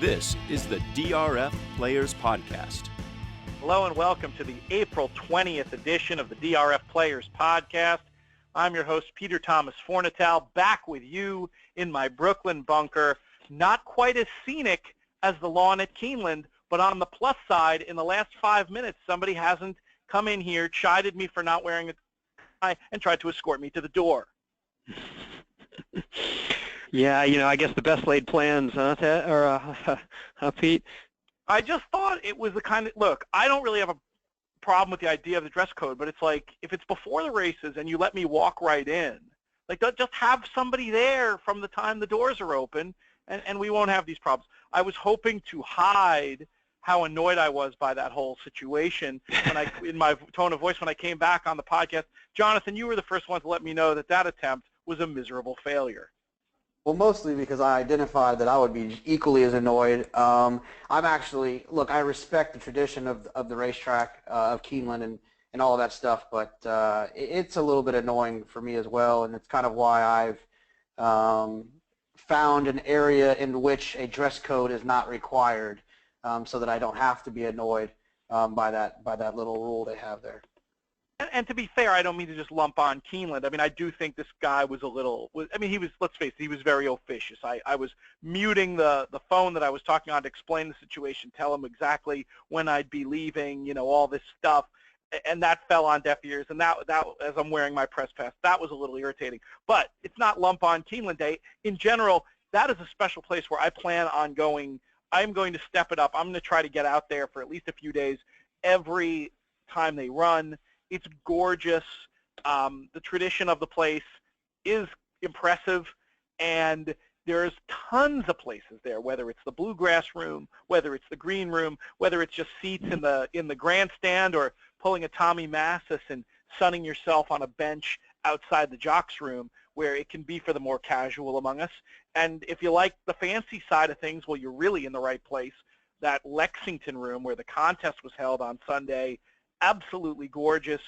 This is the DRF Players Podcast. Hello and welcome to the April 20th edition of the DRF Players Podcast. I'm your host, Peter Thomas Fornatale, back with you in my Brooklyn bunker. Not quite as scenic as the lawn at Keeneland, but on the plus side, in the last 5 minutes, somebody hasn't come in here, chided me for not wearing a tie, and tried to escort me to the door. Yeah, I guess the best laid plans, Pete? I just thought it was the kind of, look, I don't really have a problem with the idea of the dress code, but it's like, if it's before the races and you let me walk right in, like, just have somebody there from the time the doors are open, and we won't have these problems. I was hoping to hide how annoyed I was by that whole situation when in my tone of voice when I came back on the podcast. Jonathan, you were the first one to let me know that attempt was a miserable failure. Well, mostly because I identified that I would be equally as annoyed. I respect the tradition of the racetrack, of Keeneland and all of that stuff, but it's a little bit annoying for me as well, and it's kind of why I've found an area in which a dress code is not required, so that I don't have to be annoyed by that little rule they have there. And to be fair, I don't mean to just lump on Keeneland. I mean, I do think this guy was he was, let's face it, he was very officious. I was muting the phone that I was talking on to explain the situation, tell him exactly when I'd be leaving, all this stuff. And that fell on deaf ears. And that as I'm wearing my press pass, that was a little irritating. But it's not lump on Keeneland Day. In general, that is a special place where I plan on going. I'm going to step it up. I'm going to try to get out there for at least a few days every time they run. It's gorgeous. The tradition of the place is impressive, and there's tons of places there, whether it's the bluegrass room, whether it's the green room, whether it's just seats in the grandstand, or pulling a Tommy Massis and sunning yourself on a bench outside the jocks room, where it can be for the more casual among us. And if you like the fancy side of things, well, you're really in the right place. That Lexington room where the contest was held on Sunday, absolutely gorgeous,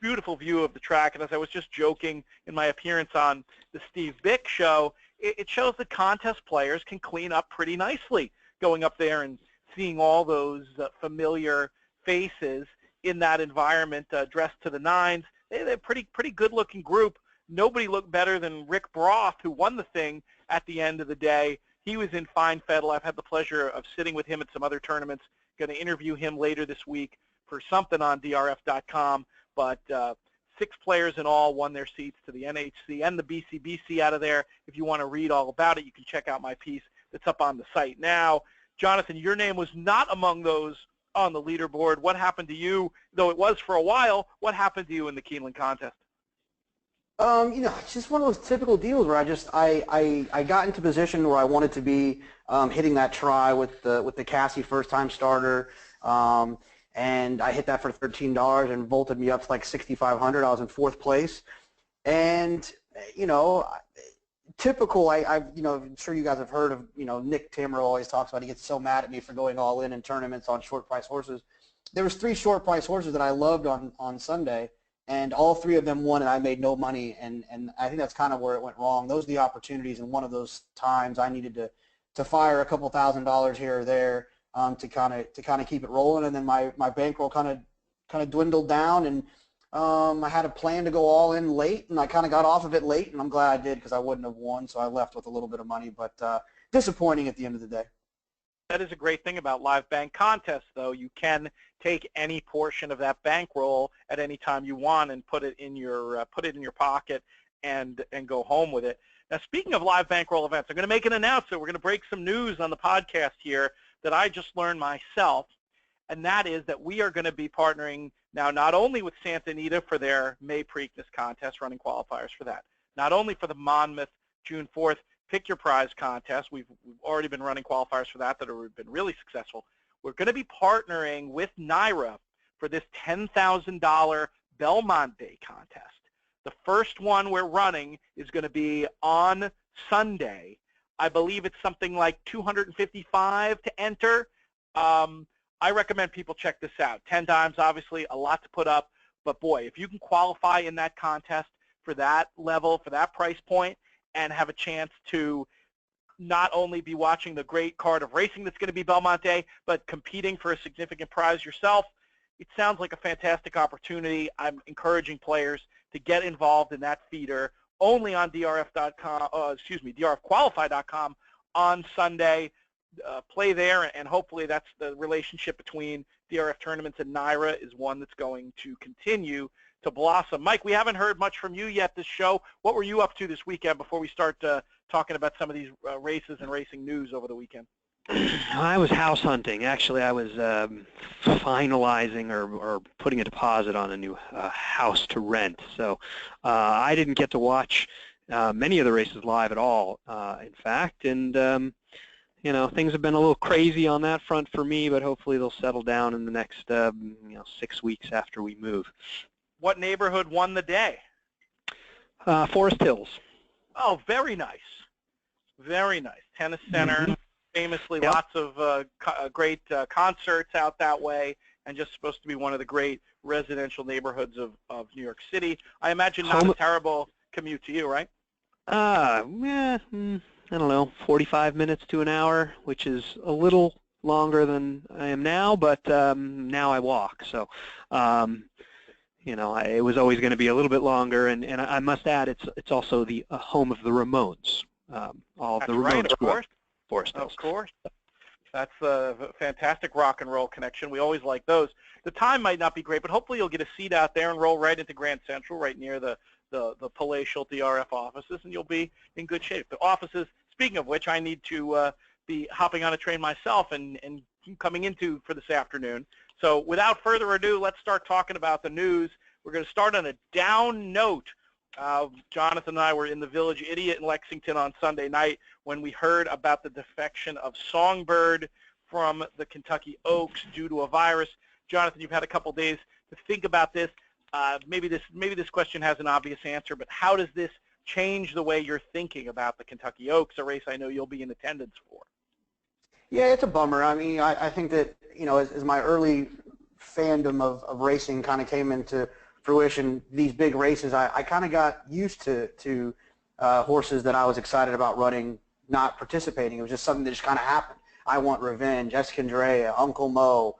beautiful view of the track. And as I was just joking in my appearance on the Steve Bick show, it shows that contest players can clean up pretty nicely, going up there and seeing all those familiar faces in that environment, dressed to the nines. They're a pretty good-looking group. Nobody looked better than Rick Broth, who won the thing at the end of the day. He was in fine fettle. I've had the pleasure of sitting with him at some other tournaments. Going to interview him later this week for something on DRF.com, but 6 players in all won their seats to the NHC and the BCBC out of there. If you want to read all about it, you can check out my piece that's up on the site now. Jonathan, your name was not among those on the leaderboard. What happened to you, though it was for a while? What happened to you in the Keeneland contest? It's just one of those typical deals where I got into position where I wanted to be hitting that try with the Cassie first-time starter. And I hit that for $13 and vaulted me up to like 6,500. I was in 4th place, and typical. I'm sure you guys have heard of Nick Timmer always talks about he gets so mad at me for going all in tournaments on short price horses. There was 3 short price horses that I loved on Sunday, and all 3 of them won, and I made no money. And I think that's kind of where it went wrong. Those are the opportunities, and one of those times I needed to fire a couple $1,000s here or there. To kind of keep it rolling, and then my bankroll kind of dwindled down, and I had a plan to go all in late, and I kind of got off of it late, and I'm glad I did because I wouldn't have won, so I left with a little bit of money, but disappointing at the end of the day. That is a great thing about live bank contests, though. You can take any portion of that bankroll at any time you want and put it in your pocket and go home with it. Now, speaking of live bankroll events, I'm going to make an announcement. We're going to break some news on the podcast here that I just learned myself, and that is that we are going to be partnering now not only with Santa Anita for their May Preakness contest, running qualifiers for that, not only for the Monmouth June 4th Pick Your Prize contest. We've already been running qualifiers for that have been really successful. We're going to be partnering with NYRA for this $10,000 Belmont Day contest. The first one we're running is going to be on Sunday. I believe it's something like $255 to enter. I recommend people check this out. 10 times, obviously, a lot to put up. But, boy, if you can qualify in that contest for that level, for that price point, and have a chance to not only be watching the great card of racing that's going to be Belmont Day, but competing for a significant prize yourself. It sounds like a fantastic opportunity. I'm encouraging players to get involved in that feeder only on DRF.com, DRFqualify.com on Sunday. Play there, and hopefully that's the relationship between DRF tournaments and NYRA is one that's going to continue to blossom. Mike, we haven't heard much from you yet this show. What were you up to this weekend before we start talking about some of these races and racing news over the weekend? I was house hunting. Actually, I was finalizing or putting a deposit on a new house to rent. So I didn't get to watch many of the races live at all, in fact. And, things have been a little crazy on that front for me, but hopefully they'll settle down in the next, 6 weeks after we move. What neighborhood won the day? Forest Hills. Oh, very nice. Very nice. Tennis Center. Mm-hmm. Famously, yep. Lots of great concerts out that way, and just supposed to be one of the great residential neighborhoods of New York City. I imagine not a terrible commute to you, right? I don't know, 45 minutes to an hour, which is a little longer than I am now, but now I walk. So, it was always going to be a little bit longer, and I must add, it's also the home of the Ramones. All of the Ramones. Right, of course. Forest Hills. Of course. That's a fantastic rock and roll connection. We always like those. The time might not be great, but hopefully you'll get a seat out there and roll right into Grand Central, right near the palatial DRF offices, and you'll be in good shape. The offices, speaking of which, I need to be hopping on a train myself and coming into for this afternoon. So without further ado, let's start talking about the news. We're going to start on a down note. Jonathan and I were in the Village Idiot in Lexington on Sunday night when we heard about the defection of Songbird from the Kentucky Oaks due to a virus. Jonathan, you've had a couple days to think about this. Maybe this question has an obvious answer, but how does this change the way you're thinking about the Kentucky Oaks, a race I know you'll be in attendance for? Yeah, it's a bummer. I mean, I think that, as my early fandom of racing kind of came into fruition, these big races, I kind of got used to horses that I was excited about running, not participating. It was just something that just kind of happened. I Want Revenge, Escondrea, Uncle Mo,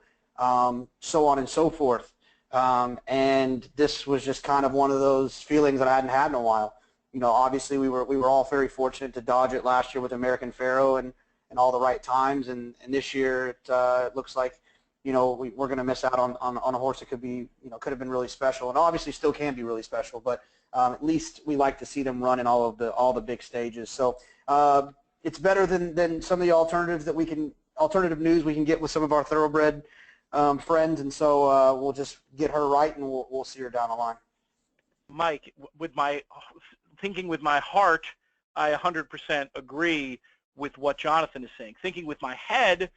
so on and so forth. And this was just kind of one of those feelings that I hadn't had in a while. Obviously we were all very fortunate to dodge it last year with American Pharoah and all the right times, and this year it looks like we're going to miss out on a horse that could have been really special, and obviously still can be really special. But at least we like to see them run in all the big stages. So it's better than some of the alternative news we can get with some of our thoroughbred friends, and so we'll just get her right, and we'll see her down the line. Mike, thinking with my heart, I 100% agree with what Jonathan is saying. Thinking with my head,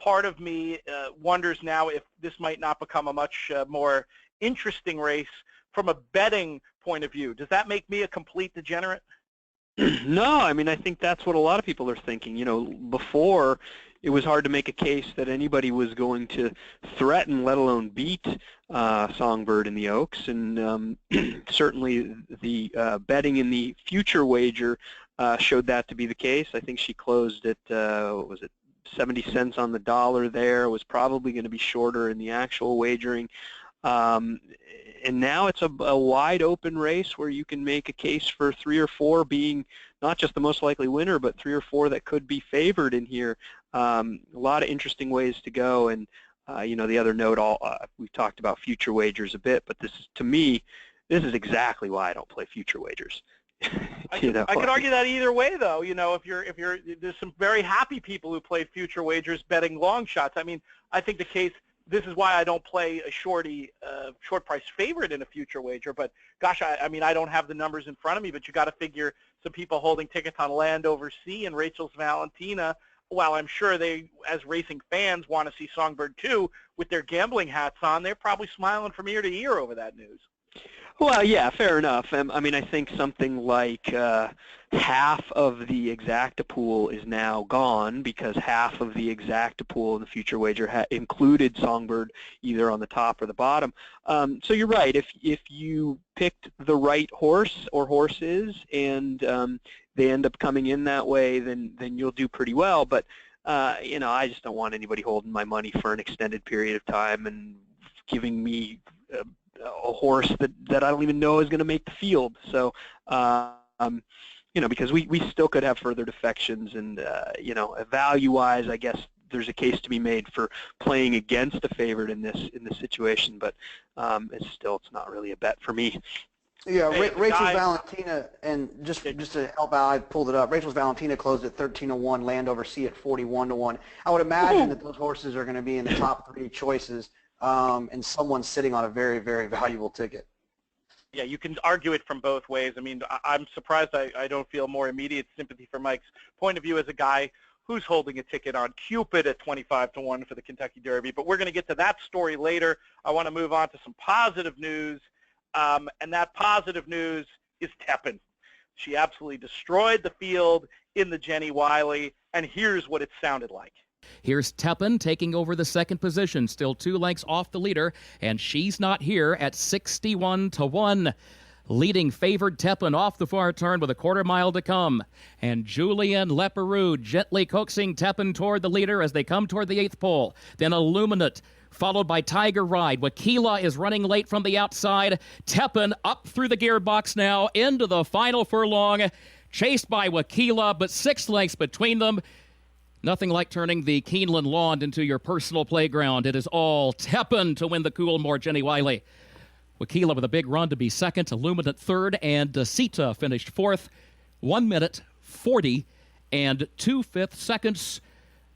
part of me wonders now if this might not become a much more interesting race from a betting point of view. Does that make me a complete degenerate? No, I mean, I think that's what a lot of people are thinking. Before, it was hard to make a case that anybody was going to threaten, let alone beat Songbird in the Oaks, and certainly the betting in the future wager showed that to be the case. I think she closed at, 70 cents on the dollar there. It was probably going to be shorter in the actual wagering. And now it's a wide open race where you can make a case for 3 or 4 being not just the most likely winner, but 3 or 4 that could be favored in here. A lot of interesting ways to go. And, the other note, we've talked about future wagers a bit, but to me, this is exactly why I don't play future wagers. I could argue that either way, though. There's some very happy people who play future wagers betting long shots. I mean, I think the case. This is why I don't play a short price favorite in a future wager. But gosh, I mean, I don't have the numbers in front of me, but you got to figure some people holding tickets on Land Over Sea and Rachel's Valentina. While I'm sure they, as racing fans, want to see Songbird too with their gambling hats on, they're probably smiling from ear to ear over that news. Well, yeah, fair enough. I mean, I think something like half of the exacta pool is now gone because half of the exacta pool in the future wager included Songbird either on the top or the bottom. So you're right. If you picked the right horse or horses and they end up coming in that way, then you'll do pretty well. But you know, I just don't want anybody holding my money for an extended period of time and giving me a horse that I don't even know is going to make the field. So, you know, because we still could have further defections, and you know, value-wise, I guess there's a case to be made for playing against a favorite in this situation. But it's not really a bet for me. Yeah, Hey, Rachel's Valentina, and just to help out, I pulled it up. Rachel's Valentina closed at 13-1, Landover C at 41-1. I would imagine that those horses are going to be in the top 3 choices, and someone's sitting on a very, very valuable ticket. Yeah, you can argue it from both ways. I mean, I'm surprised I don't feel more immediate sympathy from Mike's point of view as a guy who's holding a ticket on Cupid at 25-1 for the Kentucky Derby. But we're going to get to that story later. I want to move on to some positive news. And that positive news is Tepin. She absolutely destroyed the field in the Jenny Wiley, and here's what it sounded like. Here's Tepin taking over the second position, still 2 lengths off the leader, and she's not here at 61-1. Leading favored Tepin off the far turn with a quarter mile to come. And Julian Leperoux gently coaxing Tepin toward the leader as they come toward the 8th pole. Then Illuminate, followed by Tiger Ride. Wakila is running late from the outside. Tepin up through the gearbox now into the final furlong. Chased by Wakila, but 6 lengths between them. Nothing like turning the Keeneland lawn into your personal playground. It is all Tepin to win the Coolmore Jenny Wiley. Wakila with a big run to be second, Illuminate third, and Sita finished fourth. 1 minute, 40, and 2/5 seconds.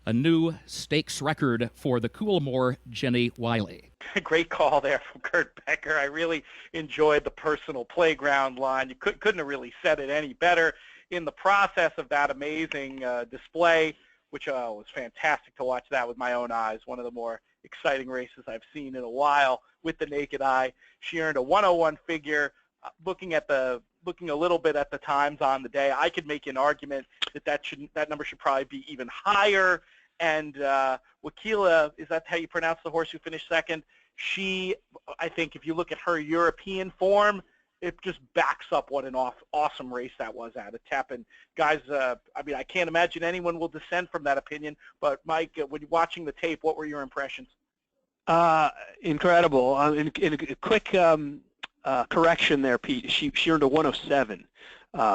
A new stakes record for the Coolmore Jenny Wiley. Great call there from Kurt Becker. I really enjoyed the personal playground line. You couldn't have really said it any better. In the process of that amazing display, which was fantastic to watch that with my own eyes, one of the more exciting races I've seen in a while with the naked eye. She earned a 101 figure. Looking a little bit at the times on the day, I could make an argument that number should probably be even higher. And Wakila, is that how you pronounce the horse who finished second? She, I think if you look at her European form, it just backs up what an awesome race that was out of Tepin. Guys, I mean, I can't imagine anyone will dissent from that opinion, but Mike, when you're watching the tape, what were your impressions? Incredible. In a quick correction there, Pete, she earned a 107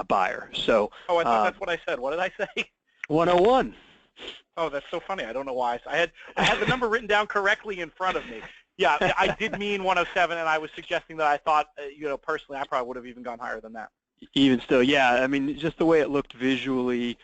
buyer. So. Oh, I thought that's what I said. What did I say? 101. Oh, that's so funny. I don't know why. I had the number written down correctly in front of me. Yeah, I did mean 107, and I was suggesting that I thought, you know, personally, I probably would have even gone higher than that. Even still, yeah. I mean, just the way it looked visually,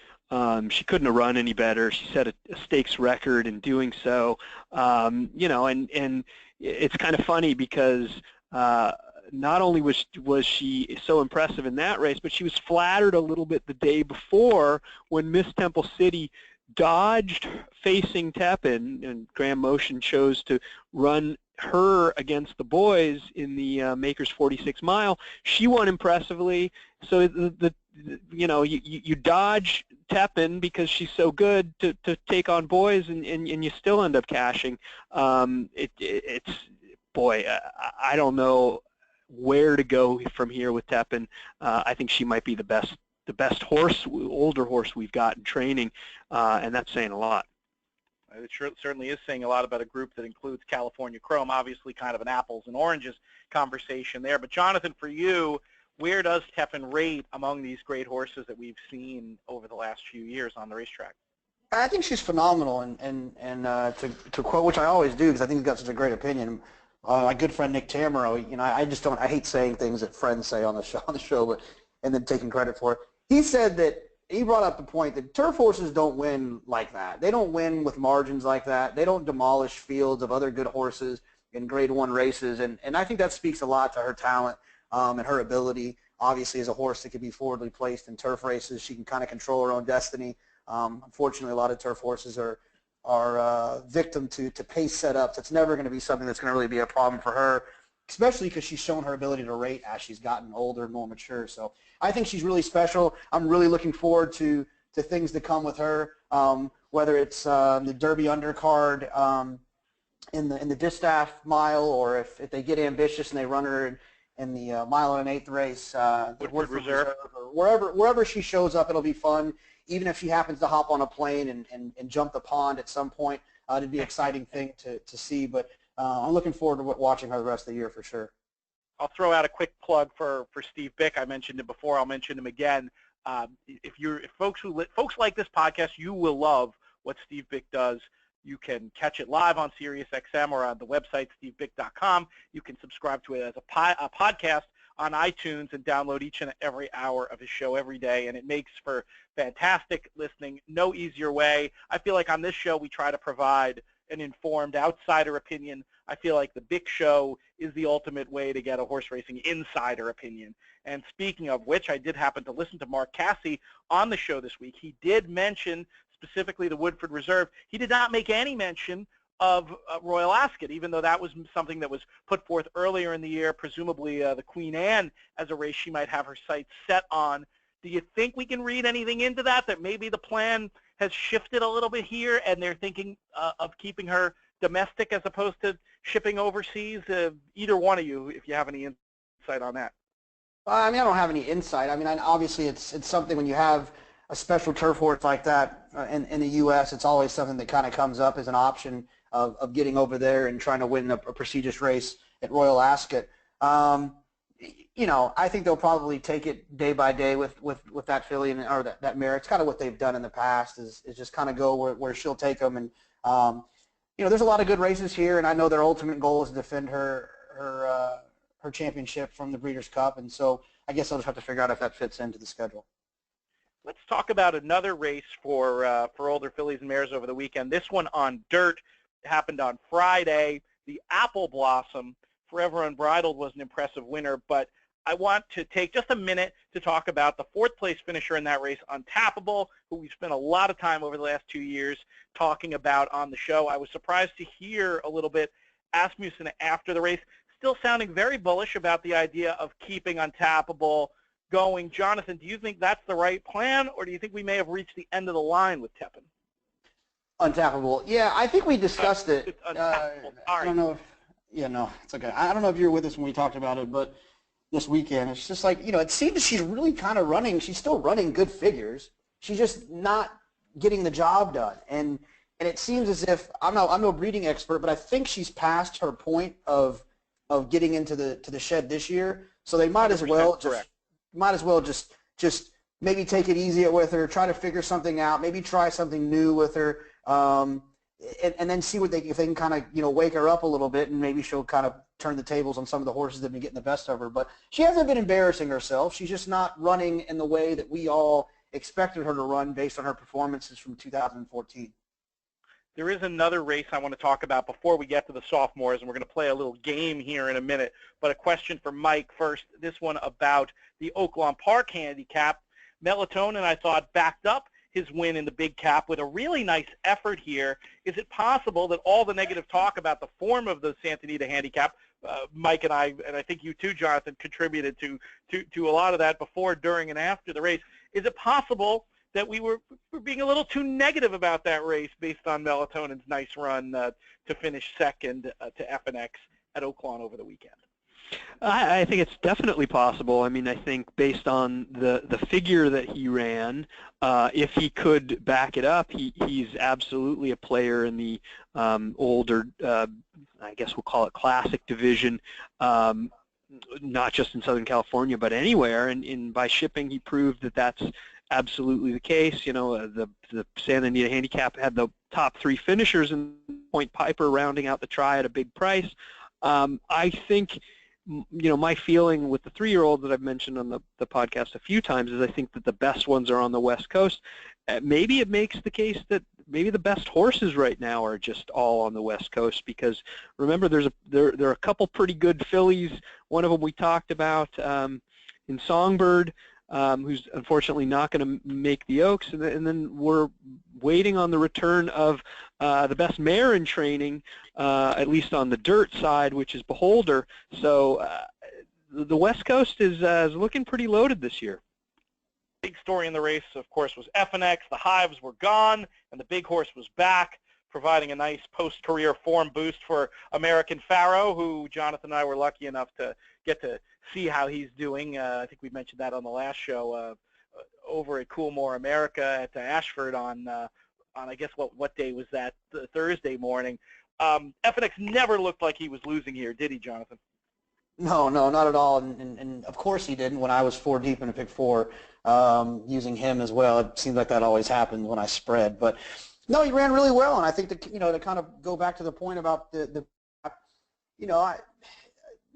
she couldn't have run any better. She set a stakes record in doing so. You know, and it's kind of funny because not only was she so impressive in that race, but she was flattered a little bit the day before when Miss Temple City dodged facing Tepin, and Graham Motion chose to run her against the boys in the Makers 46 mile. She won impressively. So you know, you dodge Tepin because she's so good to take on boys, and you still end up cashing. It's boy, I don't know where to go from here with Tepin. I think she might be the best horse, older horse we've got in training, and that's saying a lot. It certainly is saying a lot about a group that includes California Chrome, obviously kind of an apples and oranges conversation there. But Jonathan, for you, where does Tepin rate among these great horses that we've seen over the last few years on the racetrack? I think she's phenomenal, and to quote, which I always do because I think you've got such a great opinion. My good friend Nick Tamero, you know, I hate saying things that friends say on the show, but and then taking credit for it. He said that he brought up the point that turf horses don't win like that. They don't win with margins like that. They don't demolish fields of other good horses in Grade 1 races, and I think that speaks a lot to her talent and her ability. Obviously, as a horse that can be forwardly placed in turf races, she can kind of control her own destiny. Unfortunately, a lot of turf horses are victim to pace setups. It's never going to be something that's going to really be a problem for her. especially because she's shown her ability to rate as she's gotten older and more mature. So I think she's really special. I'm really looking forward to things to come with her, whether it's the Derby undercard in the distaff mile, or if they get ambitious and they run her in the mile and an 1/8 race, the Woodford Reserve, or wherever she shows up, it'll be fun. Even if she happens to hop on a plane and jump the pond at some point, it'd be an exciting thing to see. But I'm looking forward to watching her the rest of the year for sure. I'll throw out a quick plug for Steve Bick. I mentioned it before. I'll mention him again. If folks like this podcast, you will love what Steve Bick does. You can catch it live on SiriusXM or on the website stevebick.com. You can subscribe to it as a podcast on iTunes and download each and every hour of his show every day, and it makes for fantastic listening. No easier way. I feel like on this show we try to provide an informed outsider opinion. I feel like the Bick Show is the ultimate way to get a horse racing insider opinion. And speaking of which, I did happen to listen to Mark Casse on the show this week. He did mention specifically the Woodford Reserve. He did not make any mention of Royal Ascot, even though that was something that was put forth earlier in the year, presumably the Queen Anne as a race she might have her sights set on. Do you think we can read anything into that maybe the plan has shifted a little bit here and they're thinking of keeping her domestic as opposed to shipping overseas? Either one of you, if you have any insight on that. I mean, I don't have any insight. I mean, obviously it's something when you have a special turf horse like that in the U.S., it's always something that kind of comes up as an option of getting over there and trying to win a prestigious race at Royal Ascot. You know, I think they'll probably take it day by day with that filly or that mare. It's kind of what they've done in the past is just kind of go where she'll take them. And, you know, there's a lot of good races here, and I know their ultimate goal is to defend her championship from the Breeders' Cup. And so I guess I'll just have to figure out if that fits into the schedule. Let's talk about another race for older fillies and mares over the weekend. This one on dirt happened on Friday. The Apple Blossom, Forever Unbridled, was an impressive winner, but I want to take just a minute to talk about the fourth place finisher in that race, Untappable, who we've spent a lot of time over the last 2 years talking about on the show. I was surprised to hear a little bit Asmussen after the race, still sounding very bullish about the idea of keeping Untappable going. Jonathan, do you think that's the right plan, or do you think we may have reached the end of the line with Tepin? Untappable. Yeah, I think we discussed it. I don't know if, no, it's okay. I don't know if you were with us when we talked about it, but this weekend, it's just like, it seems she's really kind of she's still running good figures. She's just not getting the job done. And it seems as if, I'm no breeding expert, but I think she's past her point of getting into the shed this year. So they might as well just maybe take it easy with her, try to figure something out, maybe try something new with her, and then see if they can kind of wake her up a little bit, and maybe she'll kind of turn the tables on some of the horses that have been getting the best of her. But she hasn't been embarrassing herself. She's just not running in the way that we all expected her to run based on her performances from 2014. There is another race I want to talk about before we get to the sophomores, and we're going to play a little game here in a minute. But a question for Mike first. This one about the Oaklawn Park Handicap. Melatonin, I thought, backed up his win in the big cap with a really nice effort here. Is it possible that all the negative talk about the form of the Santa Anita Handicap, Mike and I think you too, Jonathan, contributed to a lot of that before, during, and after the race. Is it possible that we were being a little too negative about that race based on Melatonin's nice run to finish second to Effinex at Oaklawn over the weekend? I think it's definitely possible. I mean, I think based on the figure that he ran, if he could back it up, he's absolutely a player in the older, I guess we'll call it classic division, not just in Southern California, but anywhere. And by shipping, he proved that that's absolutely the case. The Santa Anita Handicap had the top three finishers, and Point Piper rounding out the try at a big price. I think, my feeling with the 3-year-old that I've mentioned on the podcast a few times is I think that the best ones are on the West Coast. Maybe it makes the case that maybe the best horses right now are just all on the West Coast, because remember there are a couple pretty good fillies. One of them we talked about in Songbird. who's unfortunately not going to make the Oaks, and then we're waiting on the return of the best mare in training, at least on the dirt side, which is Beholder. So the West Coast is looking pretty loaded this year. Big story in the race, of course, was Effinex. The hives were gone, and the big horse was back, providing a nice post-career form boost for American Pharaoh, who Jonathan and I were lucky enough to get to see how he's doing. I think we mentioned that on the last show over at Coolmore America at Ashford on I guess what day was that? Thursday morning. Effinex never looked like he was losing here, did he, Jonathan? No, not at all, and of course he didn't when I was 4 deep in a pick 4, using him as well. It seems like that always happens when I spread, but no, he ran really well, and I think to kind of go back to the point about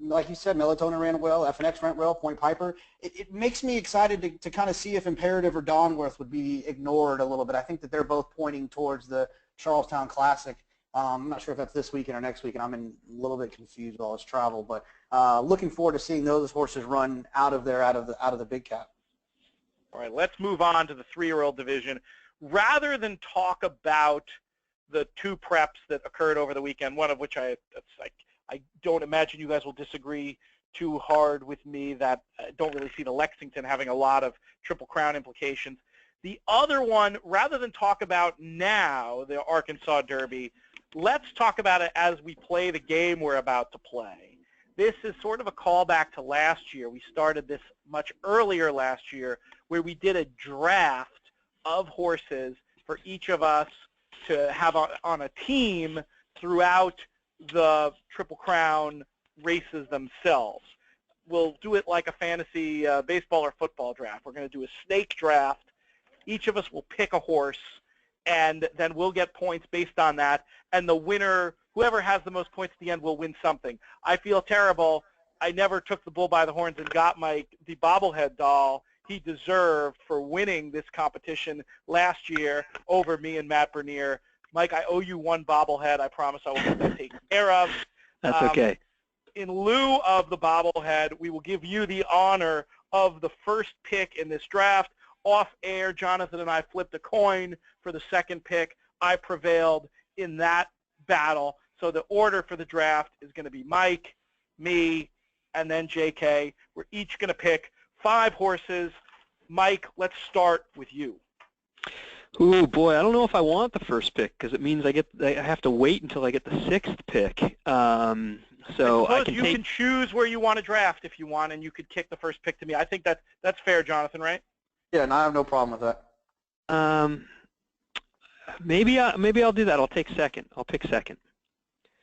like you said, Melatonin ran well, Effinex ran well, Point Piper. It makes me excited to kind of see if Imperative or Donworth would be ignored a little bit. I think that they're both pointing towards the Charlestown Classic. I'm not sure if that's this weekend or next weekend. I'm a little bit confused with all this travel, but looking forward to seeing those horses run out of the big cap. All right, let's move on to the 3-year-old division. Rather than talk about the 2 preps that occurred over the weekend, one of which I don't imagine you guys will disagree too hard with me that I don't really see the Lexington having a lot of Triple Crown implications. The other one, rather than talk about now the Arkansas Derby, let's talk about it as we play the game we're about to play. This is sort of a callback to last year. We started this much earlier last year where we did a draft of horses for each of us to have on a team throughout the Triple Crown races themselves. We'll do it like a fantasy baseball or football draft. We're going to do a snake draft. Each of us will pick a horse, and then we'll get points based on that. And the winner, whoever has the most points at the end, will win something. I feel terrible. I never took the bull by the horns and got the bobblehead doll he deserved for winning this competition last year over me and Matt Bernier. Mike, I owe you 1 bobblehead. I promise I will get that taken care of. That's okay. In lieu of the bobblehead, we will give you the honor of the first pick in this draft. Off air, Jonathan and I flipped a coin for the second pick. I prevailed in that battle. So the order for the draft is going to be Mike, me, and then JK. We're each going to pick 5 horses. Mike, let's start with you. Ooh, boy, I don't know if I want the first pick because it means I have to wait until I get the 6th pick. So I can choose where you want to draft if you want, and you could kick the first pick to me. I think that's fair, Jonathan, right? Yeah, and I have no problem with that. Maybe I'll do that. I'll take second. I'll pick second.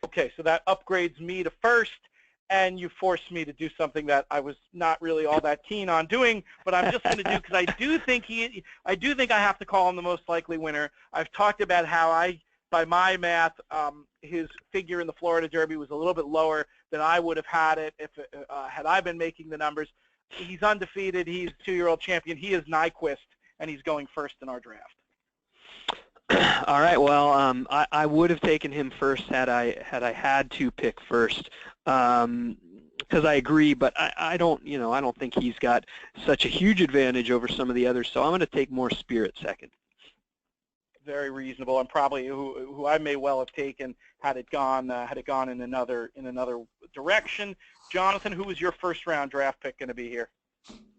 Okay, so that upgrades me to first, and you forced me to do something that I was not really all that keen on doing, but I'm just going to do because I do think I have to call him the most likely winner. I've talked about how by my math, his figure in the Florida Derby was a little bit lower than I would have had it had I been making the numbers. He's undefeated. He's a 2-year-old champion. He is Nyquist, and he's going first in our draft. All right. Well, I would have taken him first had I had to pick first, because I agree. But I don't think he's got such a huge advantage over some of the others. So I'm going to take more Spirit second. Very reasonable, and probably who I may well have taken had it gone in another direction. Jonathan, who was your first round draft pick going to be here?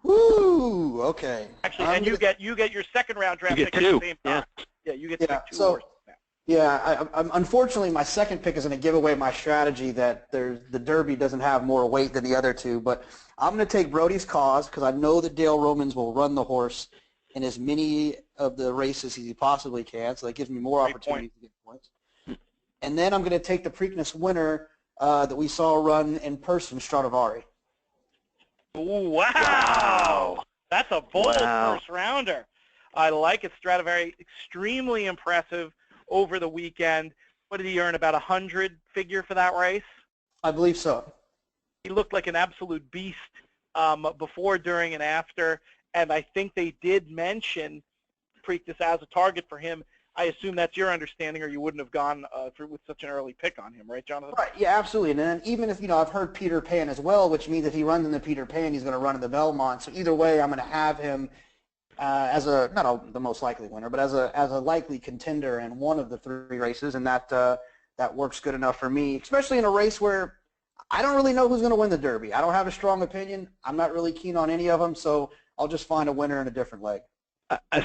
Woo! Okay. Actually, and you get your second round draft pick at the same time. Yeah, you get to pick 2 horses now. Yeah, unfortunately, my second pick is going to give away my strategy that the Derby doesn't have more weight than the other 2, but I'm going to take Brody's Cause because I know that Dale Romans will run the horse in as many of the races as he possibly can, so that gives me more opportunity to get points. And then I'm going to take the Preakness winner that we saw run in person, Stradivari. Wow! That's a bold first rounder. I like it. Stradivari, extremely impressive over the weekend. What did he earn, about 100 figure for that race? I believe so. He looked like an absolute beast before, during, and after, and I think they did mention Preakness as a target for him I assume that's your understanding, or you wouldn't have gone with such an early pick on him, right, Jonathan? Right, yeah, absolutely. And then even if, I've heard Peter Pan as well, which means if he runs in the Peter Pan, he's going to run in the Belmont. So either way, I'm going to have him as not the most likely winner, but as a likely contender in one of the 3 races, and that works good enough for me, especially in a race where I don't really know who's going to win the Derby. I don't have a strong opinion. I'm not really keen on any of them, so I'll just find a winner in a different leg.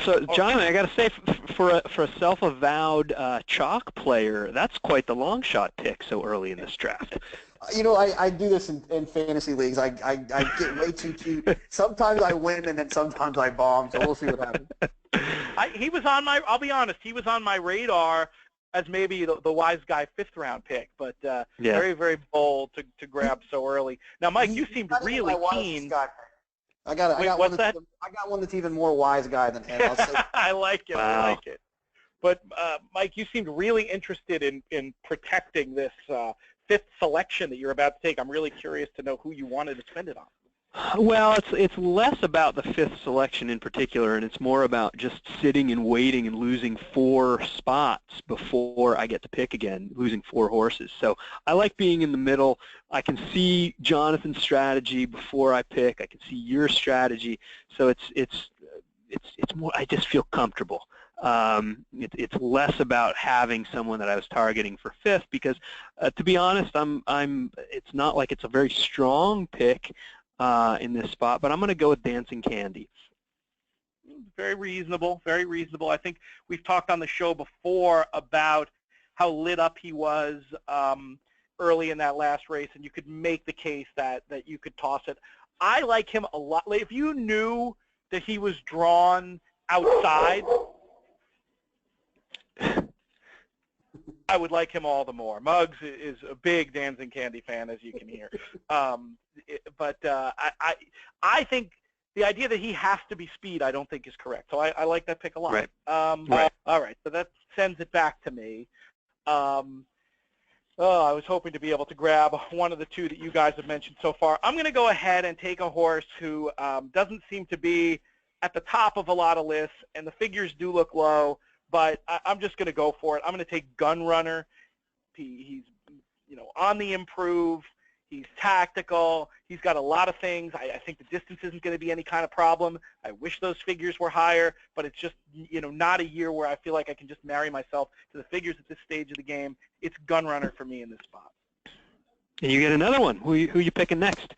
So, John, I got to say, for a self-avowed chalk player, that's quite the long shot pick so early in this draft. I do this in fantasy leagues. I get way too cute. Sometimes I win, and then sometimes I bomb, so we'll see what happens. He was on my, I'll be honest, he was on my radar as maybe the wise guy 5th-round pick, but very, very bold to grab so early. Now, Mike, you seemed really keen. I got one that's even more wise guy than him. I'll say. I like it. Wow. I like it. But Mike, you seemed really interested in protecting this 5th selection that you're about to take. I'm really curious to know who you wanted to spend it on. Well, it's less about the 5th selection in particular, and it's more about just sitting and waiting and losing 4 spots before I get to pick again, losing 4 horses. So I like being in the middle. I can see Jonathan's strategy before I pick. I can see your strategy. So it's more. I just feel comfortable. It's less about having someone that I was targeting for 5th because, to be honest, it's not like it's a very strong pick. In this spot, but I'm going to go with Dancing Candy. Very reasonable, very reasonable. I think we've talked on the show before about how lit up he was early in that last race, and you could make the case that you could toss it. I like him a lot. If you knew that he was drawn outside, I would like him all the more. Muggs is a big Dancing Candy fan, as you can hear. But I think the idea that he has to be speed, I don't think is correct. So I like that pick a lot. Right. Right. All right. So that sends it back to me. I was hoping to be able to grab one of the 2 that you guys have mentioned so far. I'm going to go ahead and take a horse who doesn't seem to be at the top of a lot of lists, and the figures do look low. But I'm just going to go for it. I'm going to take Gun Runner. He's on the improve. He's tactical. He's got a lot of things. I think the distance isn't going to be any kind of problem. I wish those figures were higher, but it's just not a year where I feel like I can just marry myself to the figures at this stage of the game. It's Gun Runner for me in this spot. And you get another one. Who you picking next?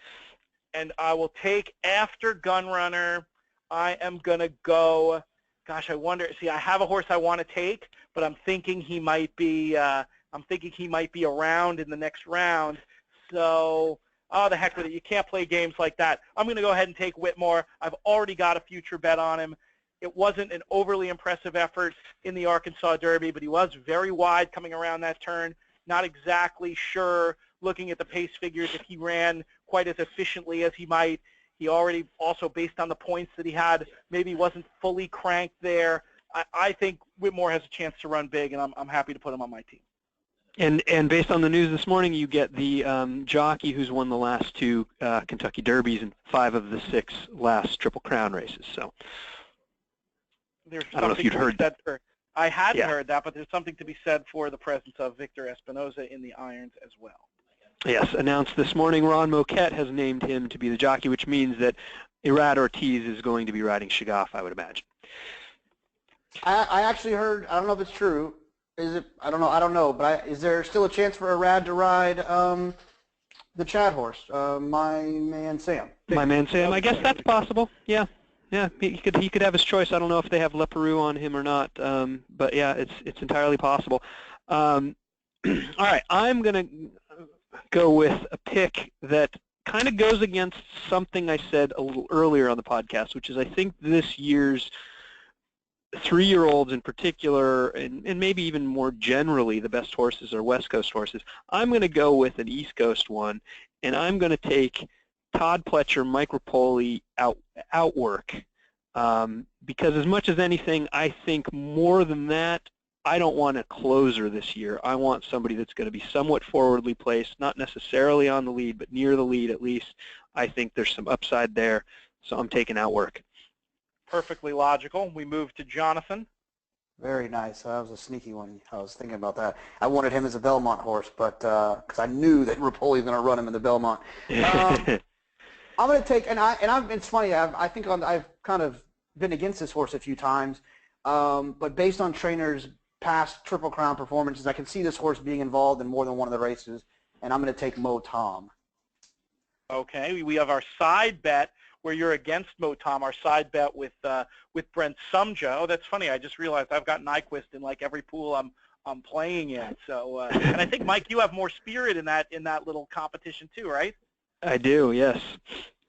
And I will take after Gun Runner. I am going to go. Gosh, I wonder. See, I have a horse I want to take, but I'm thinking he might be. I'm thinking he might be around in the next round. So, the heck with it. You can't play games like that. I'm going to go ahead and take Whitmore. I've already got a future bet on him. It wasn't an overly impressive effort in the Arkansas Derby, but he was very wide coming around that turn. Not exactly sure, looking at the pace figures, if he ran quite as efficiently as he might. He already, also based on the points that he had, maybe wasn't fully cranked there. I think Whitmore has a chance to run big, and I'm happy to put him on my team. And based on the news this morning, you get the jockey who's won the last 2 Kentucky Derbies and 5 of the 6 last Triple Crown races. So there's I don't know if you'd heard that. I hadn't heard that, but there's something to be said for the presence of Victor Espinoza in the irons as well. Yes, announced this morning, Ron Moquette has named him to be the jockey, which means that Irad Ortiz is going to be riding Shagaf, I would imagine. I actually heard, I don't know if it's true, is it, I don't know, but is there still a chance for Irad to ride the Chad horse, My Man Sam? My Man Sam, I guess that's possible, yeah. Yeah, he could have his choice. I don't know if they have Leperoux on him or not, but yeah, it's entirely possible. All right, I'm going to go with a pick that kind of goes against something I said a little earlier on the podcast, which is I think this year's 3-year-olds in particular, and maybe even more generally, the best horses are West Coast horses. I'm going to go with an East Coast one, and I'm going to take Todd Pletcher, Mike Rapoli outwork, because as much as anything, I think more than that, I don't want a closer this year. I want somebody that's going to be somewhat forwardly placed, not necessarily on the lead, but near the lead at least. I think there's some upside there, so I'm taking Outwork. Perfectly logical. We move to Jonathan. Very nice. That was a sneaky one. I was thinking about that. I wanted him as a Belmont horse, but because I knew that Rapoli was going to run him in the Belmont. I'm going to take, it's funny. I think I've kind of been against this horse a few times, but based on trainers' past Triple Crown performances, I can see this horse being involved in more than one of the races, and I'm going to take Mo Tom. Okay, we have our side bet where you're against Mo Tom, our side bet with Brent Sumja. Oh, that's funny. I just realized I've got Nyquist in like every pool I'm playing in. So, and I think, Mike, you have more spirit in that little competition too, right? I do, yes.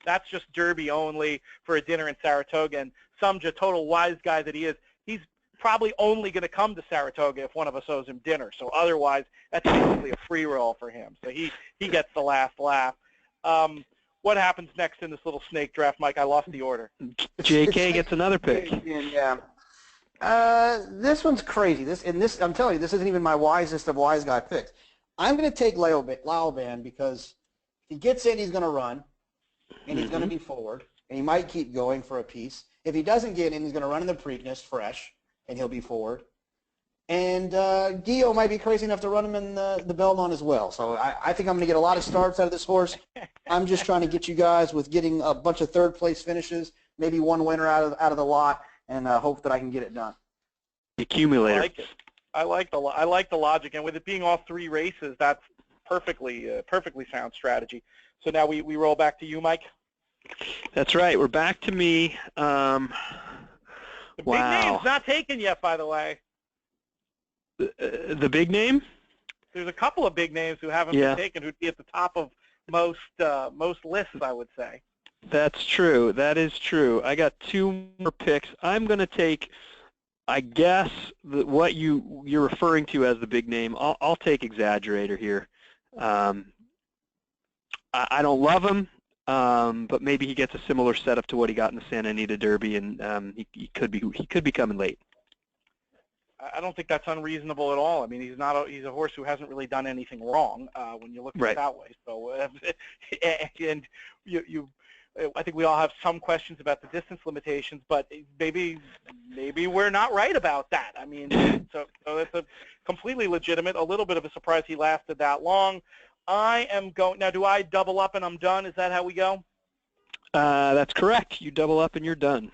That's just Derby only for a dinner in Saratoga. And Sumja, total wise guy that he is, he's probably only going to come to Saratoga if one of us owes him dinner. So otherwise, that's basically a free roll for him. So he gets the last laugh. What happens next in this little snake draft, Mike? I lost the order. JK gets another pick. Yeah. This one's crazy. I'm telling you, this isn't even my wisest of wise guy picks. I'm going to take Laoban because if he gets in, he's going to run, and he's going to be forward, and he might keep going for a piece. If he doesn't get in, he's going to run in the Preakness fresh, and he'll be forward. And Guillaume might be crazy enough to run him in the Belmont as well. So I think I'm going to get a lot of starts out of this horse. I'm just trying to get you guys with getting a bunch of third-place finishes, maybe one winner out of the lot, and hope that I can get it done. Accumulator. I like it. I like the logic, and with it being all three races, that's perfectly sound strategy. So now we roll back to you, Mike. That's right. We're back to me. The big name's not taken yet, by the way. The big name? There's a couple of big names who haven't been taken who'd be at the top of most lists, I would say. That's true. That is true. I got two more picks. I'm going to take, I guess, what you're referring to as the big name. I'll take Exaggerator here. I don't love him, but maybe he gets a similar setup to what he got in the Santa Anita Derby, and he could be coming late. I don't think that's unreasonable at all. I mean, he's a horse who hasn't really done anything wrong when you look at it that way. So, and I think we all have some questions about the distance limitations, but maybe we're not right about that. I mean, so it's a completely legitimate. A little bit of a surprise he lasted that long. I am going now. Do I double up and I'm done? Is that how we go? That's correct. You double up and you're done.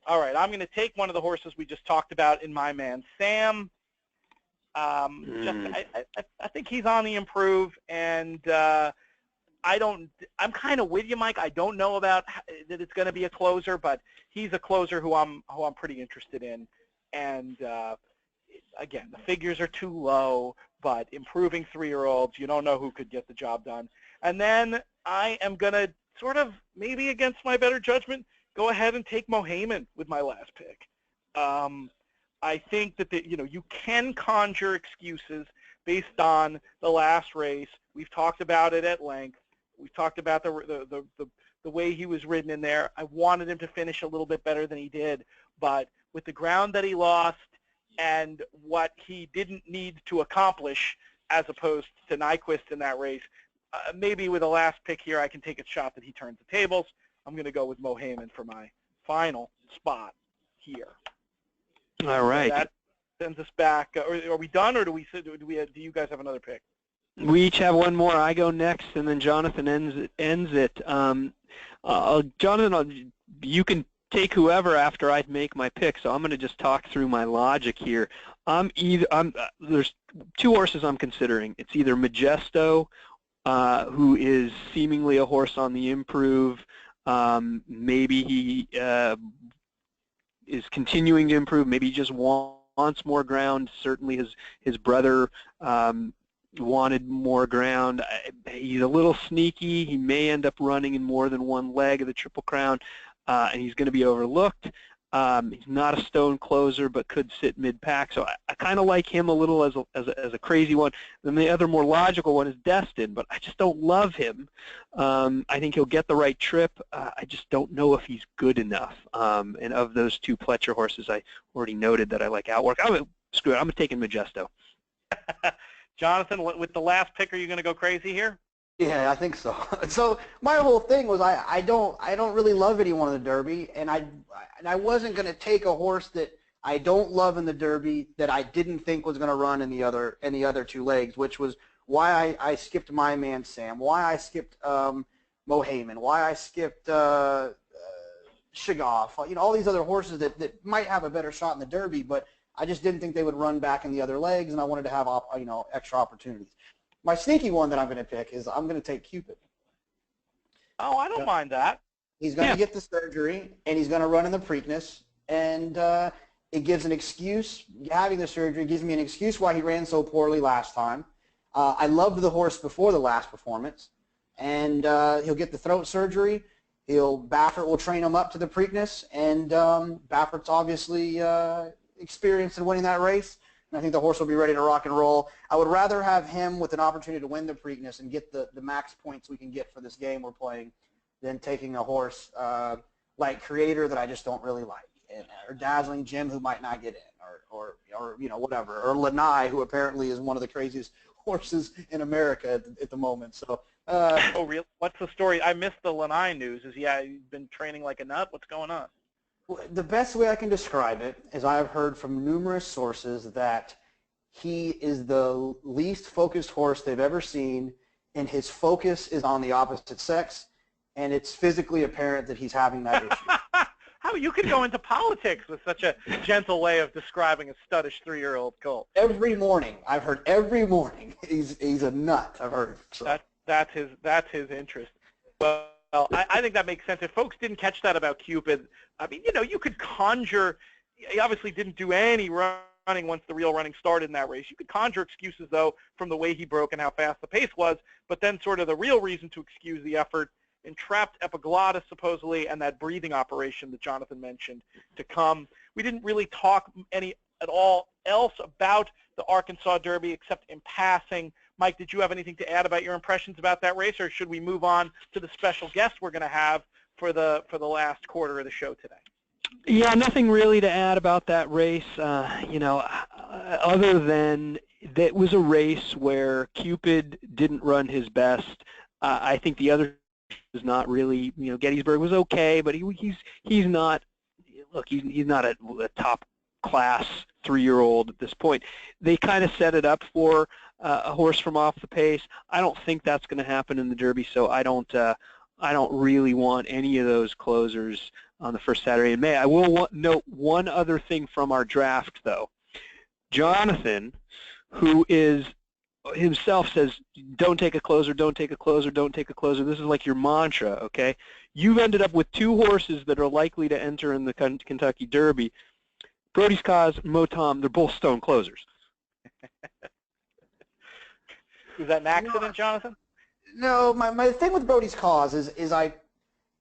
All right, I'm going to take one of the horses we just talked about in My Man Sam. I think he's on the improve, and I'm kind of with you, Mike. I don't know about that it's going to be a closer, but he's a closer who I'm pretty interested in. And again, the figures are too low, but improving 3-year-olds, you don't know who could get the job done. And then I am going to sort of, maybe against my better judgment, go ahead and take Mohaymen with my last pick. I think that you can conjure excuses based on the last race. We've talked about it at length. We've talked about the way he was ridden in there. I wanted him to finish a little bit better than he did, but with the ground that he lost and what he didn't need to accomplish as opposed to Nyquist in that race, maybe with the last pick here I can take a shot that he turns the tables. I'm going to go with Mohaymen for my final spot here. All right. So that sends us back. Are we done, or do you guys have another pick? We each have one more. I go next, and then Jonathan ends it. Jonathan, you can take whoever after I make my pick. So I'm going to just talk through my logic here. There's two horses I'm considering. It's either Majesto, who is seemingly a horse on the improve. Maybe he is continuing to improve. Maybe he just wants more ground. Certainly his brother wanted more ground. He's a little sneaky. He may end up running in more than one leg of the Triple Crown, and he's going to be overlooked. He's not a stone closer, but could sit mid-pack. So I kind of like him a little as a crazy one. Then the other more logical one is Destin, but I just don't love him. I think he'll get the right trip. I just don't know if he's good enough. And of those two Pletcher horses, I already noted that I like Outwork. Screw it. I'm taking Majesto. Jonathan, with the last pick, are you going to go crazy here? Yeah, I think so. So my whole thing was I don't really love anyone in the Derby, and I wasn't going to take a horse that I don't love in the Derby that I didn't think was going to run in the other two legs, which was why I skipped My Man Sam, why I skipped Mohayman, why I skipped Shigoff, all these other horses that might have a better shot in the Derby, but I just didn't think they would run back in the other legs, and I wanted to have extra opportunities. My sneaky one that I'm going to pick is I'm going to take Cupid. Oh, I don't mind that. He's going to get the surgery, and he's going to run in the Preakness, and it gives an excuse. Having the surgery gives me an excuse why he ran so poorly last time. I loved the horse before the last performance, and he'll get the throat surgery. Baffert will train him up to the Preakness, and Baffert's obviously experienced in winning that race, and I think the horse will be ready to rock and roll. I would rather have him with an opportunity to win the Preakness and get the max points we can get for this game we're playing than taking a horse like Creator that I just don't really like, or Dazzling Jim who might not get in, or whatever, or Lanai who apparently is one of the craziest horses in America at the moment. So. Oh, really? What's the story? I missed the Lanai news. He's been training like a nut? What's going on? The best way I can describe it is I have heard from numerous sources that he is the least focused horse they've ever seen, and his focus is on the opposite sex, and it's physically apparent that he's having that issue. How you could go into politics with such a gentle way of describing a studdish 3-year-old colt? Every morning. I've heard every morning. He's a nut, I've heard. So. That's his interest. Well, I think that makes sense. If folks didn't catch that about Cupid, I mean, you could conjure. He obviously didn't do any running once the real running started in that race. You could conjure excuses, though, from the way he broke and how fast the pace was, but then sort of the real reason to excuse the effort, entrapped epiglottis, supposedly, and that breathing operation that Jonathon mentioned to come. We didn't really talk at all else about the Arkansas Derby except in passing. Mike, did you have anything to add about your impressions about that race, or should we move on to the special guest we're going to have for the last quarter of the show today? Yeah, nothing really to add about that race, other than that was a race where Cupid didn't run his best. I think the other is not really, Gettysburg was okay, but he's not. Look, he's not a top class 3-year-old at this point. They kind of set it up for a horse from off the pace. I don't think that's going to happen in the Derby, so I don't really want any of those closers on the first Saturday in May. I will note one other thing from our draft, though. Jonathon, who is himself says, don't take a closer, don't take a closer, don't take a closer. This is like your mantra, okay? You've ended up with 2 horses that are likely to enter in the Kentucky Derby. Brody's Cause, Motom, they're both stone closers. Was that an accident, Jonathon? No, my thing with Brody's Cause is I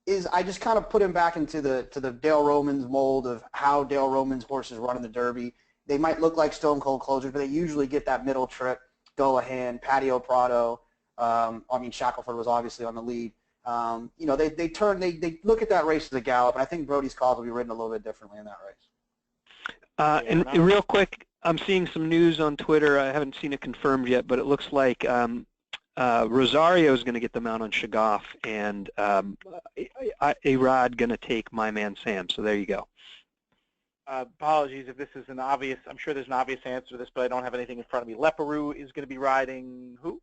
just kind of put him back into the Dale Romans mold of how Dale Romans horses run in the Derby. They might look like stone cold closers, but they usually get that middle trip. Dullahan, Patio Prado. Shackelford was obviously on the lead. They look at that race as a gallop, and I think Brody's Cause will be ridden a little bit differently in that race. And real quick, I'm seeing some news on Twitter. I haven't seen it confirmed yet, but it looks like Rosario is going to get the mount on Shigoff, and A-Rod going to take My Man Sam. So there you go. Apologies if this is an obvious. I'm sure there's an obvious answer to this, but I don't have anything in front of me. Leparoux is going to be riding who?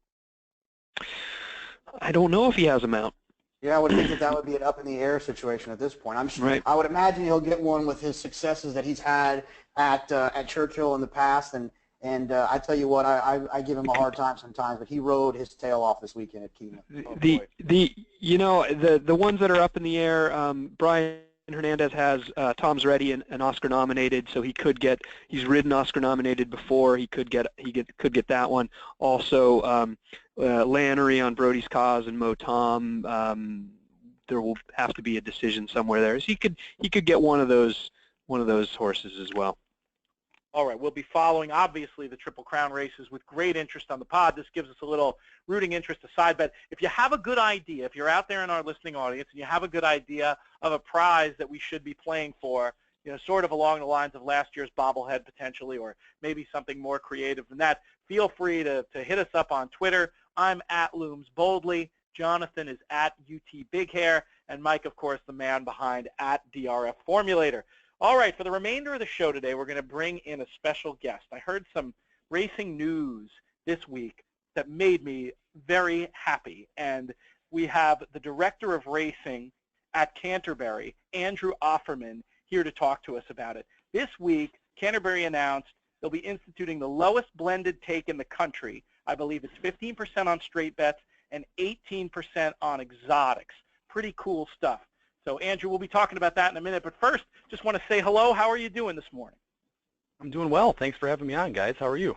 I don't know if he has a mount. Yeah, I would think that would be an up-in-the-air situation at this point. I'm sure. Right. I would imagine he'll get one with his successes that he's had at Churchill in the past, and I tell you what, I give him a hard time sometimes, but he rode his tail off this weekend at Keeneland. The ones that are up in the air, Brian Hernandez has Tom's Ready and Oscar nominated, so he's ridden Oscar nominated before. He could get that one. Also, Lannery on Brody's Cause and Motom. There will have to be a decision somewhere there. So he could get one of those horses as well. All right, we'll be following, obviously, the Triple Crown races with great interest on the pod. This gives us a little rooting interest, a side bet. If you have a good idea, if you're out there in our listening audience and you have a good idea of a prize that we should be playing for, sort of along the lines of last year's bobblehead potentially, or maybe something more creative than that, feel free to hit us up on Twitter. I'm at Looms Boldly. Jonathon is at UT Big Hair. And Mike, of course, the man behind at DRF Formulator. All right, for the remainder of the show today, we're going to bring in a special guest. I heard some racing news this week that made me very happy, and we have the director of racing at Canterbury, Andrew Offerman, here to talk to us about it. This week, Canterbury announced they'll be instituting the lowest blended take in the country. I believe it's 15% on straight bets and 18% on exotics. Pretty cool stuff. So, Andrew, we'll be talking about that in a minute. But first, just want to say hello. How are you doing this morning? I'm doing well. Thanks for having me on, guys. How are you?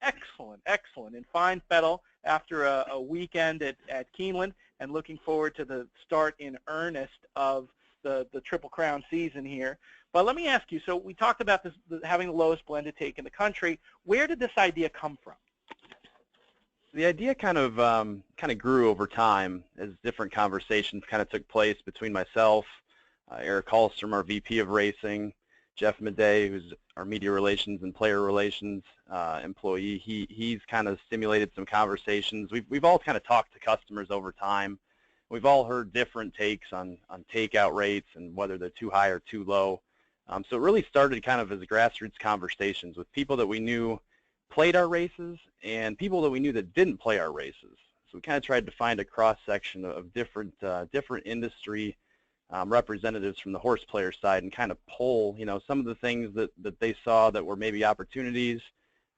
Excellent, excellent. In fine fettle after a weekend at Keeneland, and looking forward to the start in earnest of the Triple Crown season here. But let me ask you, so we talked about this, having the lowest blended take in the country. Where did this idea come from? The idea kind of grew over time as different conversations kind of took place between myself, Eric Hallstrom, our VP of Racing, Jeff Madej, who's our media relations and player relations employee. He's kind of stimulated some conversations. We've all kind of talked to customers over time. We've all heard different takes on takeout rates and whether they're too high or too low. So it really started kind of as grassroots conversations with people that we knew played our races and people that we knew that didn't play our races. So we kind of tried to find a cross-section of different industry representatives from the horse player side and kind of poll, some of the things that they saw that were maybe opportunities,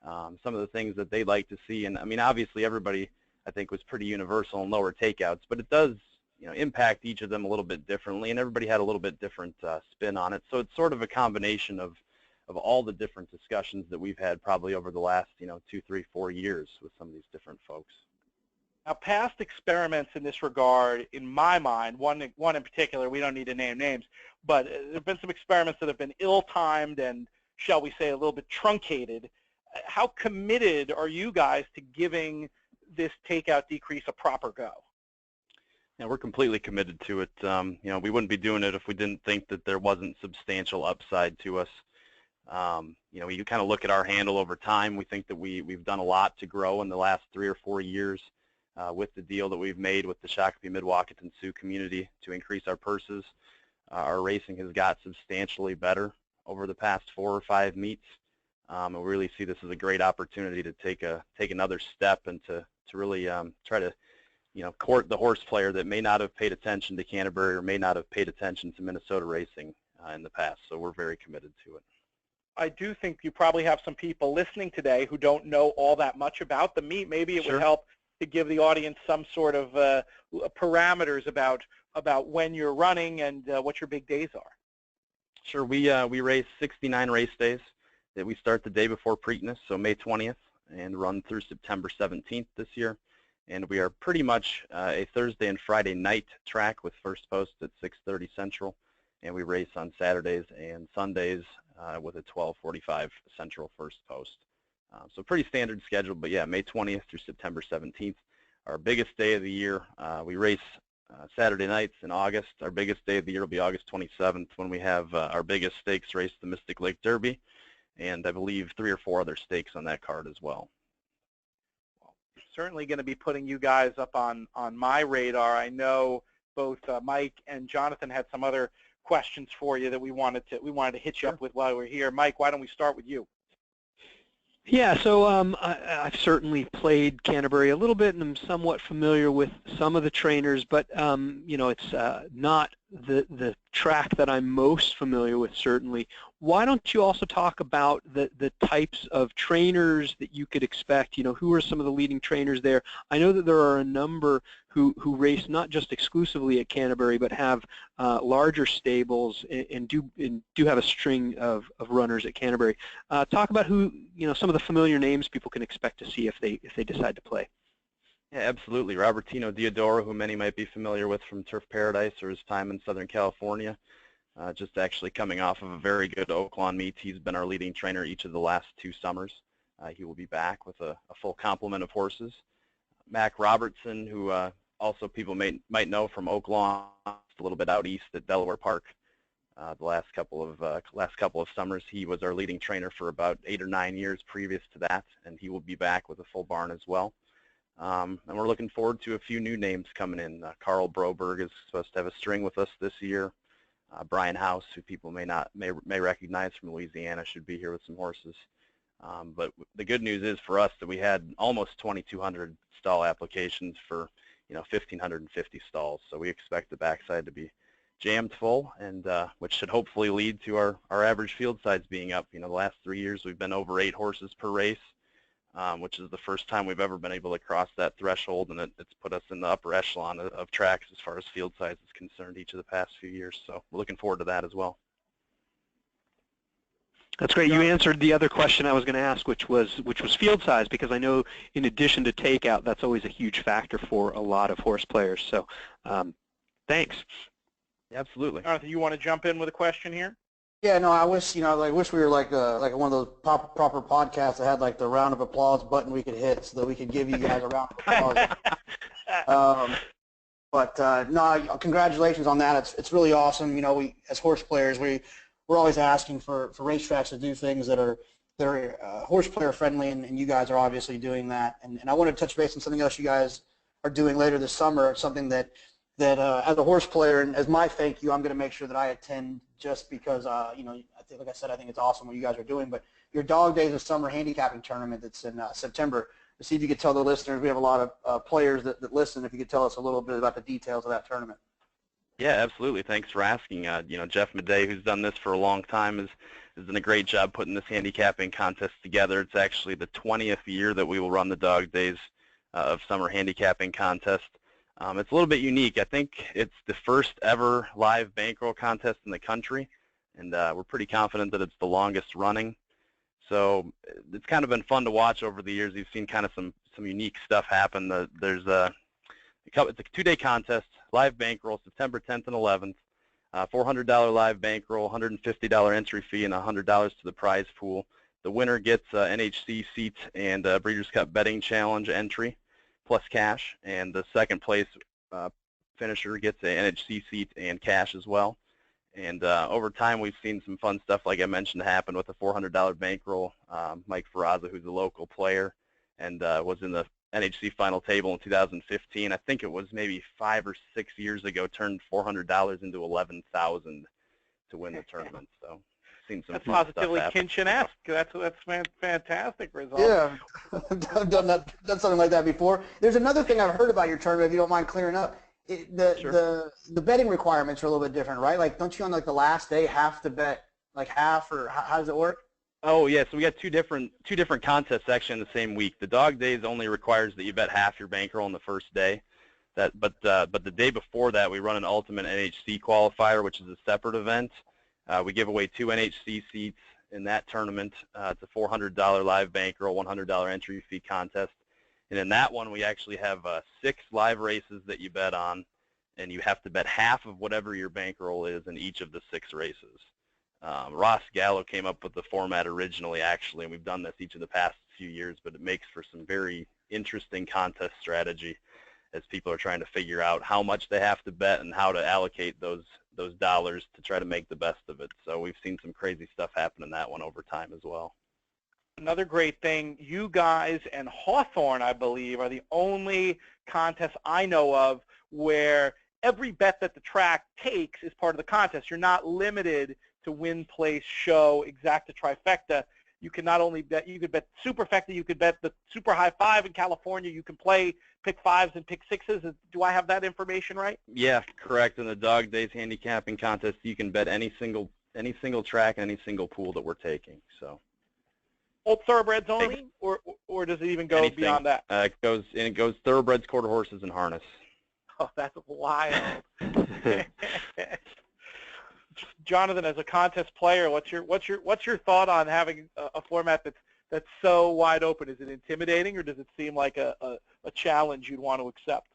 some of the things that they'd like to see. And I mean, obviously everybody, I think, was pretty universal in lower takeouts, but it does, impact each of them a little bit differently, and everybody had a little bit different spin on it. So it's sort of a combination of all the different discussions that we've had probably over the last, 2, 3, 4 years with some of these different folks. Now, past experiments in this regard, in my mind, one in particular, we don't need to name names, but there have been some experiments that have been ill-timed and, shall we say, a little bit truncated. How committed are you guys to giving this takeout decrease a proper go? Yeah, we're completely committed to it. We wouldn't be doing it if we didn't think that there wasn't substantial upside to us. You kind of look at our handle over time. We think that we've done a lot to grow in the last 3 or 4 years with the deal that we've made with the Shakopee Mid-Wacaton Sioux community to increase our purses. Our racing has got substantially better over the past 4 or 5 meets. And we really see this as a great opportunity to take another step and to really try to court the horse player that may not have paid attention to Canterbury or may not have paid attention to Minnesota racing in the past. So we're very committed to it. I do think you probably have some people listening today who don't know all that much about the meet. Maybe it would help to give the audience some sort of parameters about when you're running and what your big days are. Sure. We race 69 race days. That we start the day before Preakness, so May 20th, and run through September 17th this year. And we are pretty much a Thursday and Friday night track with first post at 6:30 Central, and we race on Saturdays and Sundays with a 12:45 Central first post. So pretty standard schedule, but yeah, May 20th through September 17th. Our biggest day of the year, we race Saturday nights in August. Our biggest day of the year will be August 27th when we have our biggest stakes race, the Mystic Lake Derby, and I believe 3 or 4 other stakes on that card as well. Certainly going to be putting you guys up on my radar. I know both Mike and Jonathan had some other questions for you that we wanted to hit you up with while we're here. Mike, why don't we start with you? Yeah, so I've certainly played Canterbury a little bit, and I'm somewhat familiar with some of the trainers, but it's not the track that I'm most familiar with, certainly. Why don't you also talk about the types of trainers that you could expect? Who are some of the leading trainers there? I know that there are a number who race not just exclusively at Canterbury, but have larger stables and do have a string of runners at Canterbury. Talk about who, some of the familiar names people can expect to see if they decide to play. Yeah, absolutely. Robertino Diodoro, who many might be familiar with from Turf Paradise or his time in Southern California, just actually coming off of a very good Oaklawn meet. He's been our leading trainer each of the last 2 summers. He will be back with a full complement of horses. Mac Robertson, who also people might know from Oaklawn, a little bit out east at Delaware Park. The last couple of summers, he was our leading trainer for about 8 or 9 years previous to that, and he will be back with a full barn as well. And we're looking forward to a few new names coming in. Carl Broberg is supposed to have a string with us this year. Brian House, who people may recognize from Louisiana, should be here with some horses. But the good news is for us that we had almost 2,200 stall applications for 1,550 stalls. So we expect the backside to be jammed full, and which should hopefully lead to our average field size being up. The last 3 years we've been over 8 horses per race, which is the first time we've ever been able to cross that threshold, and it's put us in the upper echelon of tracks as far as field size is concerned each of the past few years. So we're looking forward to that as well. That's great. You answered the other question I was going to ask, which was field size, because I know in addition to takeout, that's always a huge factor for a lot of horse players. So thanks. Absolutely. Jonathan, you want to jump in with a question here? Yeah, no, I wish, I wish we were like one of those proper podcasts that had like the round of applause button we could hit so that we could give you guys a round of applause. No, congratulations on that. It's really awesome. We, as horse players, we're always asking for racetracks to do things that are horse player friendly, and you guys are obviously doing that. And I want to touch base on something else you guys are doing later this summer. It's something that as a horse player and as my thank you, I'm going to make sure that I attend, just because I think, like I said, I think it's awesome what you guys are doing. But your Dog Days of Summer handicapping tournament that's in September. To see if you could tell the listeners, we have a lot of players that listen. If you could tell us a little bit about the details of that tournament. Yeah, absolutely. Thanks for asking. Jeff Madej, who's done this for a long time, has done a great job putting this handicapping contest together. It's actually the 20th year that we will run the Dog Days of Summer handicapping contest. It's a little bit unique. I think it's the first ever live bankroll contest in the country, and we're pretty confident that it's the longest running. So it's kind of been fun to watch over the years. You've seen kind of some unique stuff happen. It's a 2-day contest, live bankroll, September 10th and 11th, $400 live bankroll, $150 entry fee, and $100 to the prize pool. The winner gets NHC seats and Breeders' Cup Betting Challenge entry, plus cash, and the second place finisher gets an NHC seat and cash as well. And over time, we've seen some fun stuff, like I mentioned, happen with the $400 bankroll. Mike Ferrazza, who's a local player and was in the NHC final table in 2015. I think it was maybe 5 or 6 years ago, turned $400 into $11,000 to win the tournament. So seen some That's fun positively stuff happen. Kinchen-esque. That's fantastic result. Yeah, I've done something like that before. There's another thing I've heard about your tournament, if you don't mind clearing up. Sure. The betting requirements are a little bit different, right? Like, don't you on like the last day have to bet like half, or how does it work? Oh yeah, so we got two different contests actually in the same week. The Dog Days only requires that you bet half your bankroll on the first day. But the day before that, we run an Ultimate NHC qualifier, which is a separate event. We give away 2 NHC seats in that tournament. It's a $400 live bankroll, $100 entry fee contest. And in that one, we actually have 6 live races that you bet on, and you have to bet half of whatever your bankroll is in each of the 6 races. Ross Gallo came up with the format originally, actually, and we've done this each of the past few years, but it makes for some very interesting contest strategy as people are trying to figure out how much they have to bet and how to allocate those dollars to try to make the best of it. So we've seen some crazy stuff happen in that one over time as well. Another great thing, you guys and Hawthorne, I believe, are the only contests I know of where every bet that the track takes is part of the contest. You're not limited to win, place, show, exacta, trifecta. You can not only bet, you could bet superfecta, you could bet the super high 5 in California, you can play pick 5s and pick 6s. Do I have that information right? Yeah, correct. In the Dog Days handicapping contest, you can bet any single track and any single pool that we're taking. So. Old thoroughbreds only, or does it even go Anything. beyond that? It goes thoroughbreds, quarter horses, and harness. Oh, that's wild. Jonathan, as a contest player, what's your thought on having a format that's so wide open? Is it intimidating, or does it seem like a challenge you'd want to accept?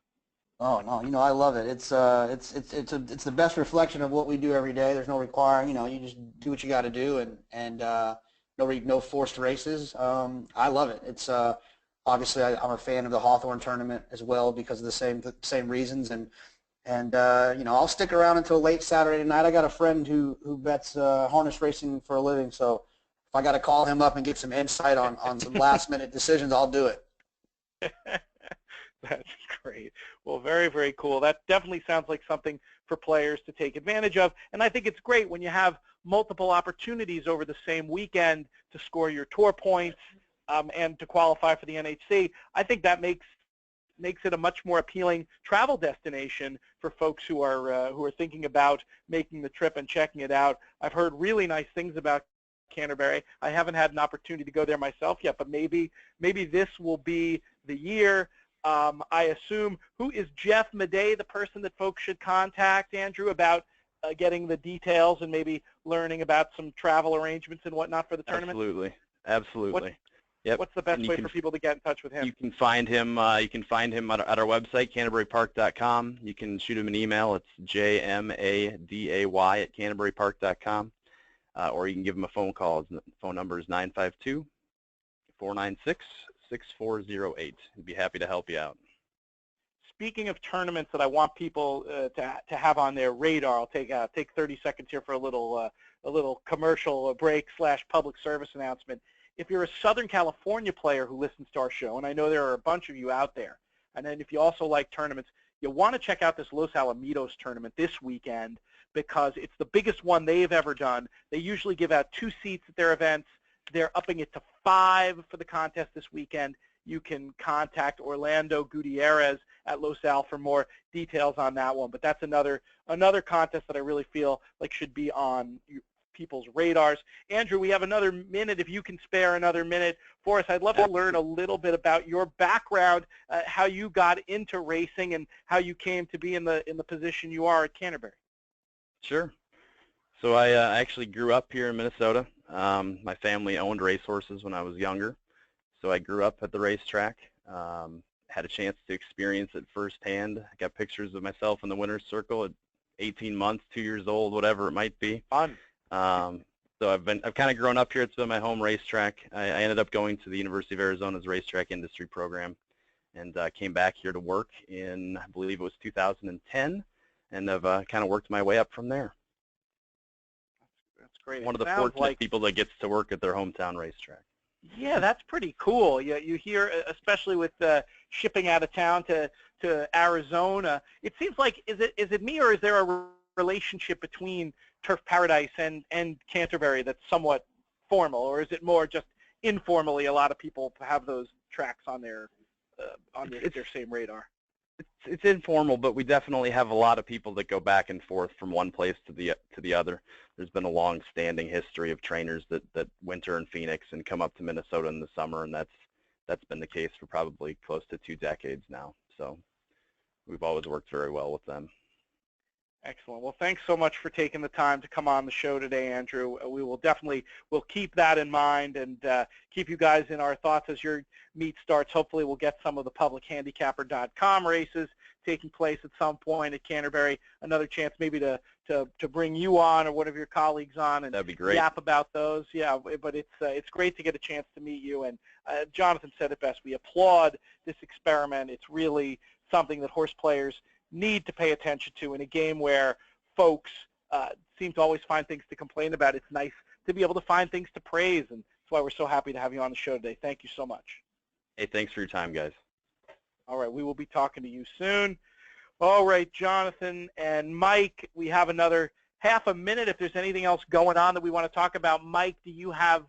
Oh no, I love it. It's the best reflection of what we do every day. There's no requiring, you just do what you got to do, and no forced races. I love it. It's obviously I'm a fan of the Hawthorne tournament as well because of the same reasons, and I'll stick around until late Saturday night. I got a friend who bets harness racing for a living, so if I got to call him up and get some insight on some last minute decisions, I'll do it. That's great. Well, very, very cool. That definitely sounds like something for players to take advantage of. And I think it's great when you have multiple opportunities over the same weekend to score your tour points and to qualify for the NHC. I think that makes it a much more appealing travel destination for folks who are thinking about making the trip and checking it out. I've heard really nice things about Canterbury. I haven't had an opportunity to go there myself yet, but maybe this will be the year. I assume, who is Jeff Madej, the person that folks should contact, Andrew, about getting the details and maybe learning about some travel arrangements and whatnot for the tournament? Absolutely. Yep. What's the best way for people to get in touch with him? You can find him. You can find him at our website, CanterburyPark.com. You can shoot him an email. It's jmaday@canterburypark.com, or you can give him a phone call. His phone number is 952-496-6408. He'd be happy to help you out. Speaking of tournaments that I want people to have on their radar, I'll take 30 seconds here for a little commercial break / public service announcement. If you're a Southern California player who listens to our show, and I know there are a bunch of you out there, and then if you also like tournaments, you want to check out this Los Alamitos tournament this weekend because it's the biggest one they've ever done. They usually give out 2 seats at their events. They're upping it to 5 for the contest this weekend. You can contact Orlando Gutierrez at Los Al for more details on that one. But that's another contest that I really feel like should be on people's radars. Andrew, we have another minute. If you can spare another minute for us, I'd love to learn a little bit about your background, how you got into racing, and how you came to be in the position you are at Canterbury. Sure. So I actually grew up here in Minnesota. My family owned racehorses when I was younger, so I grew up at the racetrack. Had a chance to experience it firsthand. I got pictures of myself in the winner's circle at 18 months, 2 years old, whatever it might be. Fun. So I've kind of grown up here. It's been my home racetrack. I ended up going to the University of Arizona's racetrack industry program, and came back here to work in, I believe it was 2010, and I've kind of worked my way up from there. That's great. One of the fortunate people that gets to work at their hometown racetrack. Yeah, that's pretty cool. You hear, especially with shipping out of town to Arizona, it seems like, is it me, or is there a relationship between Turf Paradise and Canterbury that's somewhat formal, or is it more just informally a lot of people have those tracks on their same radar? It's informal, but we definitely have a lot of people that go back and forth from one place to the other. There's been a long-standing history of trainers that winter in Phoenix and come up to Minnesota in the summer, and that's been the case for probably close to 2 decades now. So we've always worked very well with them. Excellent. Well, thanks so much for taking the time to come on the show today, Andrew. We'll keep that in mind and keep you guys in our thoughts as your meet starts. Hopefully we'll get some of the publichandicapper.com races taking place at some point at Canterbury. Another chance maybe to bring you on or one of your colleagues on and that'd be great. Yap about those. Yeah, but it's great to get a chance to meet you. And Jonathon said it best. We applaud this experiment. It's really something that horse players need to pay attention to in a game where folks seem to always find things to complain about. It's nice to be able to find things to praise, and that's why we're so happy to have you on the show today. Thank you so much. Hey, thanks for your time, guys. All right, we will be talking to you soon. All right, Jonathon and Mike, we have another half a minute. If there's anything else going on that we want to talk about, Mike, do you have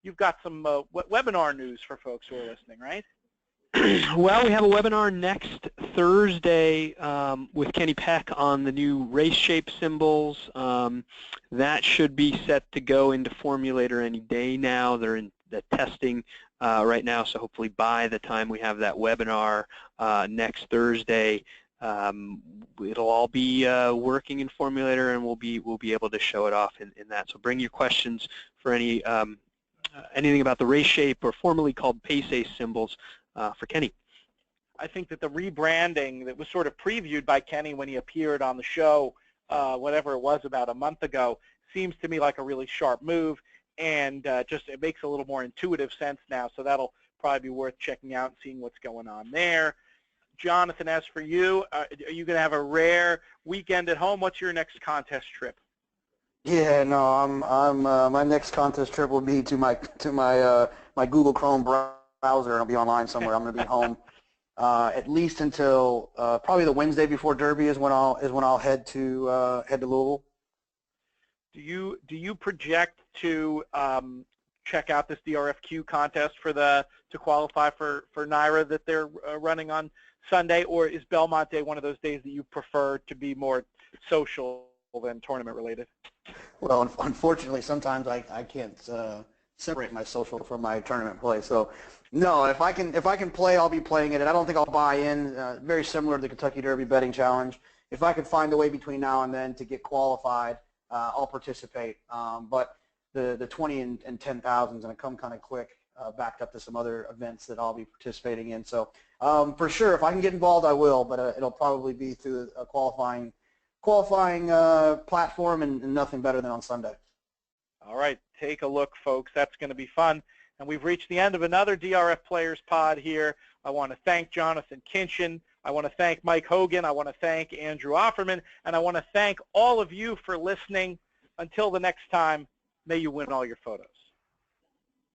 you've got some webinar news for folks who are listening, right? Well, we have a webinar next Thursday with Kenny Peck on the new race shape symbols. That should be set to go into Formulator any day now. They're in the testing right now, so hopefully by the time we have that webinar next Thursday, it'll all be working in Formulator, and we'll be able to show it off in that. So bring your questions for anything about the race shape, or formerly called Pace Ace symbols, for Kenny. I think that the rebranding that was sort of previewed by Kenny when he appeared on the show, whatever it was, about a month ago, seems to me like a really sharp move, and just it makes a little more intuitive sense now, so that'll probably be worth checking out and seeing what's going on there. Jonathon, as for you, are you going to have a rare weekend at home? What's your next contest trip? Yeah, no, I'm my next contest trip will be to my Google Chrome browser, and I'll be online somewhere. I'm going to be home at least until probably the Wednesday before Derby is when I'll head to Louisville. Do you project to check out this DRFQ contest to qualify for NYRA that they're running on Sunday, or is Belmont Day one of those days that you prefer to be more social than tournament related? Well, unfortunately, sometimes I can't separate my social from my tournament play. So, no, if I can play, I'll be playing it, and I don't think I'll buy in. Very similar to the Kentucky Derby betting challenge. If I can find a way between now and then to get qualified, I'll participate. But the 20 and 10,000s going to come kind of quick, backed up to some other events that I'll be participating in. So for sure, if I can get involved, I will. But it'll probably be through a qualifying platform, and nothing better than on Sunday. All right, take a look, folks. That's going to be fun. And we've reached the end of another DRF Players Pod here. I want to thank Jonathon Kinchen. I want to thank Mike Hogan. I want to thank Andrew Offerman. And I want to thank all of you for listening. Until the next time, may you win all your photos.